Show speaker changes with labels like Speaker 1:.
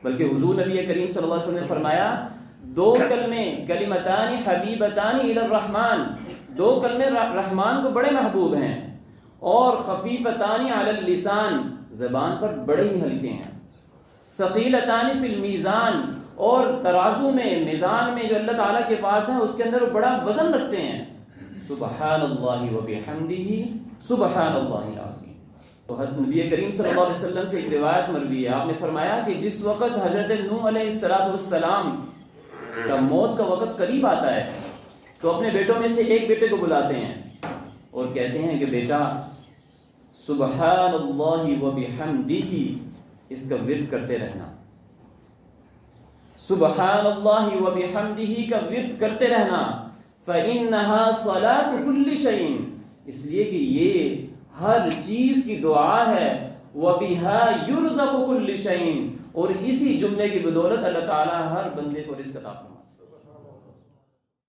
Speaker 1: بلکہ حضور نبی کریم صلی اللہ علیہ وسلم نے فرمایا 2 کلمے کلمتان حبیبتان الی الرحمن، 2 کلمے رحمان کو بڑے محبوب ہیں، اور خفیفتان علی اللسان، زبان پر بڑے ہی ہلکے ہیں، ثقیلتان فی المیزان، اور ترازو میں میزان میں جو اللہ تعالیٰ کے پاس ہے اس کے اندر وہ بڑا وزن رکھتے ہیں، سبحان اللہ وبحمدہ سبحان اللہ العظیم۔ تو نبی کریم صلی اللہ علیہ وسلم سے ایک روایت مروی ہے، آپ نے فرمایا کہ جس وقت حضرت نوح علیہ السلام کا موت کا وقت قریب آتا ہے تو اپنے بیٹوں میں سے ایک بیٹے کو بلاتے ہیں اور کہتے ہیں کہ بیٹا سبحان اللہ وبحمدہ اس کا ورد کرتے رہنا، سبحان اللہ وبحمدہ کا ورد کرتے رہنا، فإنها صلاة كل شيء، اس لیے کہ یہ ہر چیز کی دعا ہے، وبها يرزق كل شيء، اور اسی جملے کی بدولت اللہ تعالیٰ ہر بندے کو رزق عطا فرماتا ہے۔